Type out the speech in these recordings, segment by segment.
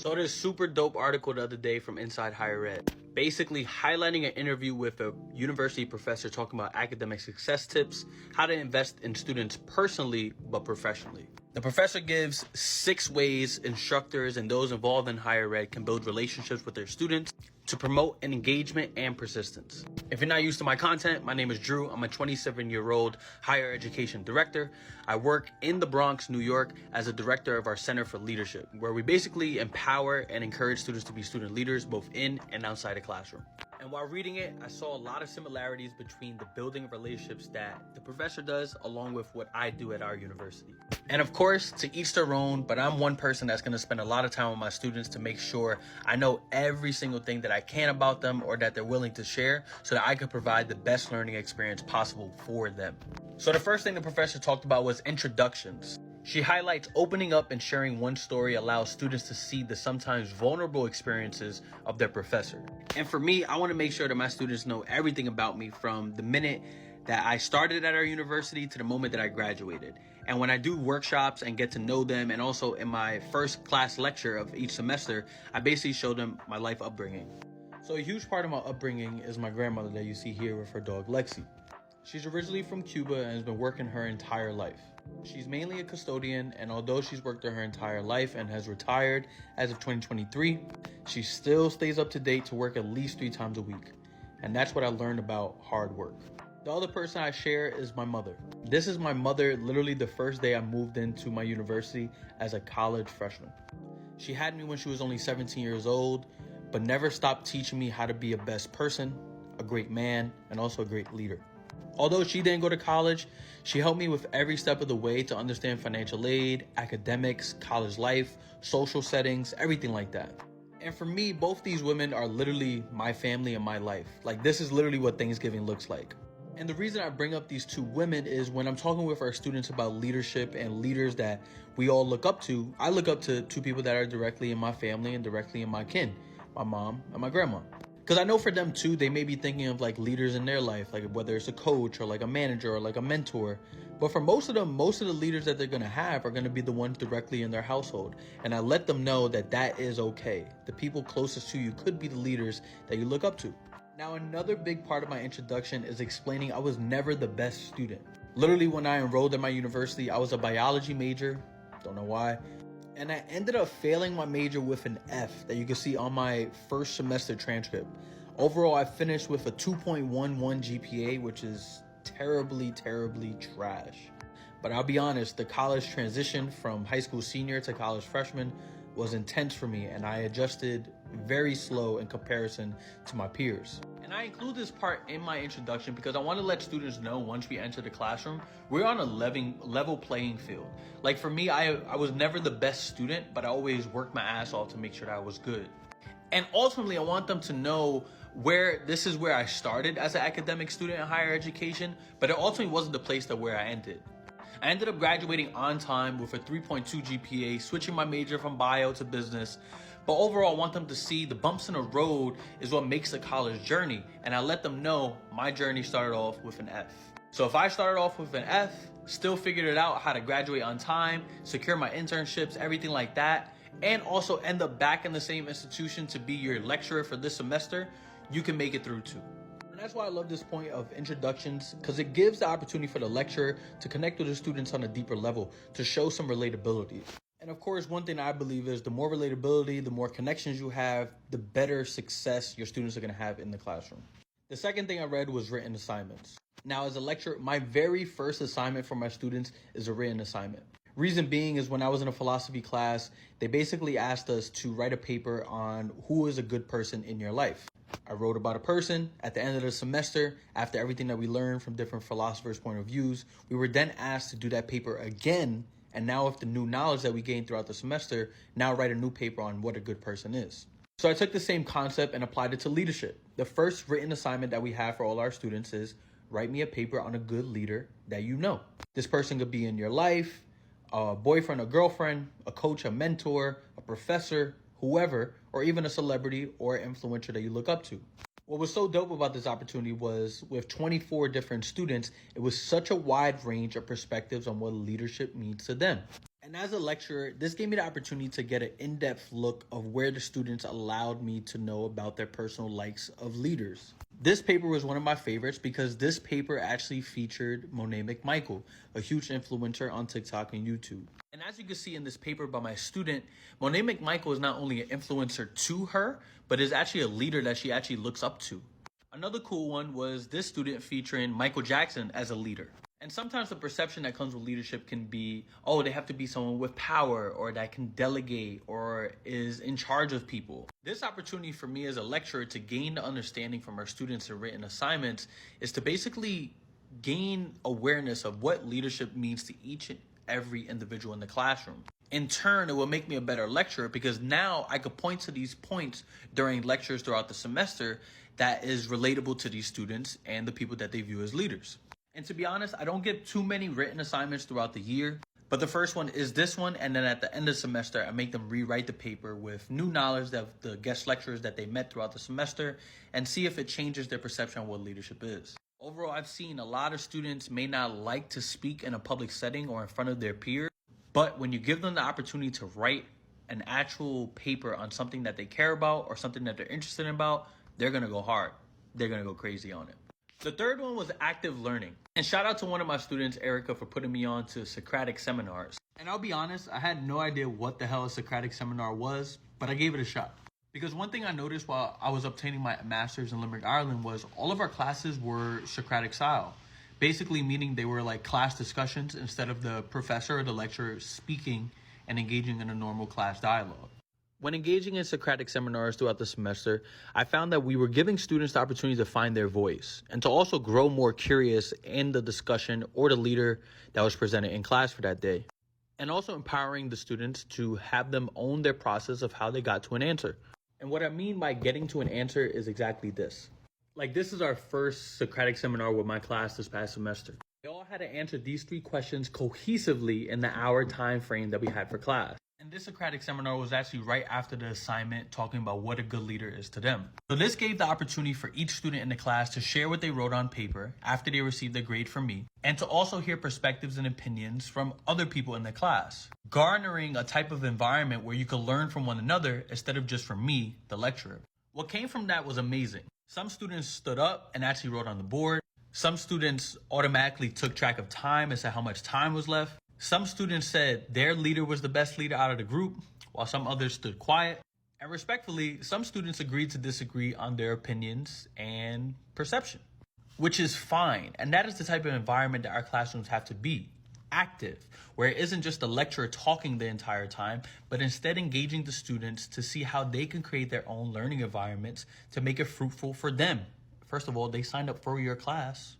So this super dope article the other day from Inside Higher Ed, basically highlighting an interview with a university professor talking about academic success tips, how to invest in students personally but professionally. The professor gives 6 ways instructors and those involved in higher ed can build relationships with their students to promote an engagement and persistence. If you're not used to my content, my name is Drew. I'm a 27-year-old higher education director. I work in the Bronx, New York as a director of our Center for Leadership, where we basically empower and encourage students to be student leaders both in and outside the classroom. And while reading it, I saw a lot of similarities between the building of relationships that the professor does along with what I do at our university. And of course, to each their own, but I'm one person that's going to spend a lot of time with my students to make sure I know every single thing that I can about them or that they're willing to share so that I could provide the best learning experience possible for them. So the first thing the professor talked about was introductions. She highlights opening up and sharing one story allows students to see the sometimes vulnerable experiences of their professor. And for me, I want to make sure that my students know everything about me from the minute that I started at our university to the moment that I graduated. And when I do workshops and get to know them, and also in my first class lecture of each semester, I basically show them my life upbringing. So a huge part of my upbringing is my grandmother that you see here with her dog Lexi. She's originally from Cuba and has been working her entire life. She's mainly a custodian, and although she's worked her entire life and has retired as of 2023, she still stays up to date to work at least 3 times a week. And that's what I learned about hard work. The other person I share is my mother. This is my mother literally the first day I moved into my university as a college freshman. She had me when she was only 17 years old, but never stopped teaching me how to be a best person, a great man, and also a great leader. Although she didn't go to college, she helped me with every step of the way to understand financial aid, academics, college life, social settings, everything like that. And for me, both these women are literally my family and my life. Like, this is literally what Thanksgiving looks like. And the reason I bring up these 2 women is when I'm talking with our students about leadership and leaders that we all look up to, I look up to 2 people that are directly in my family and directly in my kin, my mom and my grandma. Because I know for them too, they may be thinking of like leaders in their life, like whether it's a coach or like a manager or like a mentor. But for most of them, most of the leaders that they're going to have are going to be the ones directly in their household. And I let them know that that is okay. The people closest to you could be the leaders that you look up to. Now, another big part of my introduction is explaining I was never the best student. Literally, when I enrolled at my university, I was a biology major. Don't know why. And I ended up failing my major with an F that you can see on my first semester transcript. Overall, I finished with a 2.11 GPA, which is terribly, terribly trash. But I'll be honest, the college transition from high school senior to college freshman was intense for me, and I adjusted very slow in comparison to my peers. And I include this part in my introduction because I want to let students know once we enter the classroom, we're on a level playing field. Like for me, I was never the best student, but I always worked my ass off to make sure that I was good. And ultimately, I want them to know this is where I started as an academic student in higher education, but it ultimately wasn't the place that where I ended. I ended up graduating on time with a 3.2 GPA, switching my major from bio to business. But overall, I want them to see the bumps in the road is what makes the college journey. And I let them know my journey started off with an F. So if I started off with an F, still figured it out how to graduate on time, secure my internships, everything like that, and also end up back in the same institution to be your lecturer for this semester, you can make it through too. And that's why I love this point of introductions, because it gives the opportunity for the lecturer to connect with the students on a deeper level, to show some relatability. And of course, one thing I believe is the more relatability, the more connections you have, the better success your students are going to have in the classroom. The second thing I read was written assignments. Now, as a lecturer, my very first assignment for my students is a written assignment. Reason being is when I was in a philosophy class, they basically asked us to write a paper on who is a good person in your life. I wrote about a person. At the end of the semester, after everything that we learned from different philosophers' point of views, we were then asked to do that paper again. And now with the new knowledge that we gained throughout the semester, now write a new paper on what a good person is. So I took the same concept and applied it to leadership. The first written assignment that we have for all our students is write me a paper on a good leader that you know. This person could be in your life, a boyfriend, a girlfriend, a coach, a mentor, a professor, whoever, or even a celebrity or influencer that you look up to. What was so dope about this opportunity was with 24 different students, it was such a wide range of perspectives on what leadership means to them. And as a lecturer, this gave me the opportunity to get an in-depth look of where the students allowed me to know about their personal likes of leaders. This paper was one of my favorites because this paper actually featured Monet McMichael, a huge influencer on TikTok and YouTube. And as you can see in this paper by my student, Monet McMichael is not only an influencer to her, but is actually a leader that she actually looks up to. Another cool one was this student featuring Michael Jackson as a leader. And sometimes the perception that comes with leadership can be, oh, they have to be someone with power or that can delegate or is in charge of people. This opportunity for me as a lecturer to gain the understanding from our students in written assignments is to basically gain awareness of what leadership means to each and every individual in the classroom. In turn, it will make me a better lecturer because now I could point to these points during lectures throughout the semester that is relatable to these students and the people that they view as leaders. And to be honest, I don't get too many written assignments throughout the year, but the first one is this one. And then at the end of the semester, I make them rewrite the paper with new knowledge of the guest lecturers that they met throughout the semester and see if it changes their perception of what leadership is. Overall, I've seen a lot of students may not like to speak in a public setting or in front of their peers, but when you give them the opportunity to write an actual paper on something that they care about or something that they're interested in about, they're going to go hard. They're going to go crazy on it. The third one was active learning. And shout out to one of my students, Erica, for putting me on to Socratic seminars. And I'll be honest, I had no idea what the hell a Socratic seminar was, but I gave it a shot. Because one thing I noticed while I was obtaining my master's in Limerick, Ireland, was all of our classes were Socratic style. Basically meaning they were like class discussions instead of the professor or the lecturer speaking and engaging in a normal class dialogue. When engaging in Socratic seminars throughout the semester, I found that we were giving students the opportunity to find their voice and to also grow more curious in the discussion or the leader that was presented in class for that day. And also empowering the students to have them own their process of how they got to an answer. And what I mean by getting to an answer is exactly this. Like, this is our first Socratic seminar with my class this past semester. They all had to answer these 3 questions cohesively in the hour time frame that we had for class. And this Socratic seminar was actually right after the assignment talking about what a good leader is to them. So this gave the opportunity for each student in the class to share what they wrote on paper after they received their grade from me, and to also hear perspectives and opinions from other people in the class, garnering a type of environment where you could learn from one another instead of just from me, the lecturer. What came from that was amazing. Some students stood up and actually wrote on the board. Some students automatically took track of time and said how much time was left. Some students said their leader was the best leader out of the group, while some others stood quiet. And respectfully, some students agreed to disagree on their opinions and perception, which is fine. And that is the type of environment that our classrooms have to be. Active, where it isn't just the lecturer talking the entire time, but instead engaging the students to see how they can create their own learning environments to make it fruitful for them. First of all, they signed up for your class.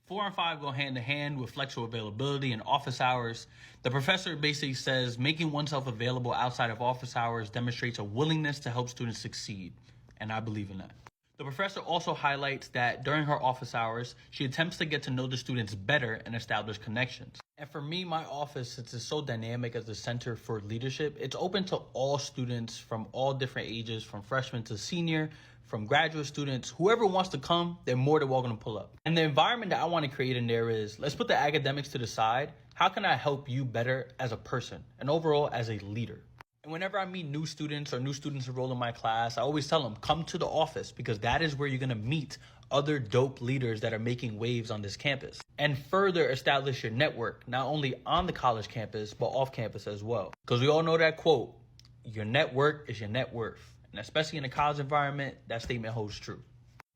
4 and 5 go hand in hand with flexible availability and office hours. The professor basically says making oneself available outside of office hours demonstrates a willingness to help students succeed. And I believe in that. The professor also highlights that during her office hours, she attempts to get to know the students better and establish connections. And for me, my office, since it's so dynamic as the center for leadership, it's open to all students from all different ages, from freshman to senior, from graduate students. Whoever wants to come, they're more than welcome to pull up. And the environment that I want to create in there is, let's put the academics to the side. How can I help you better as a person and overall as a leader? And whenever I meet new students or new students enroll in my class, I always tell them, come to the office, because that is where you're going to meet other dope leaders that are making waves on this campus and further establish your network, not only on the college campus, but off campus as well. Because we all know that quote, your network is your net worth. And especially in a college environment, that statement holds true.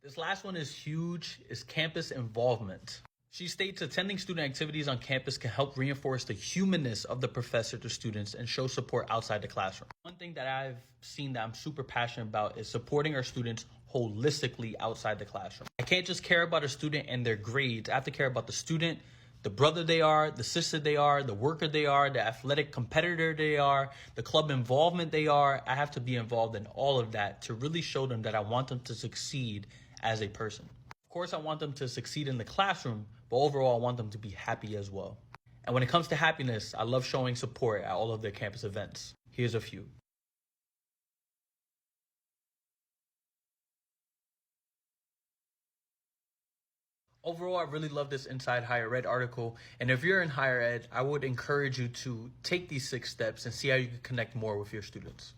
This last one is huge, is campus involvement. She states attending student activities on campus can help reinforce the humanness of the professor to students and show support outside the classroom. One thing that I've seen that I'm super passionate about is supporting our students holistically outside the classroom. I can't just care about a student and their grades. I have to care about the student, the brother they are, the sister they are, the worker they are, the athletic competitor they are, the club involvement they are. I have to be involved in all of that to really show them that I want them to succeed as a person. Of course, I want them to succeed in the classroom, but overall, I want them to be happy as well. And when it comes to happiness, I love showing support at all of their campus events. Here's a few. Overall, I really love this Inside Higher Ed article. And if you're in higher ed, I would encourage you to take these 6 steps and see how you can connect more with your students.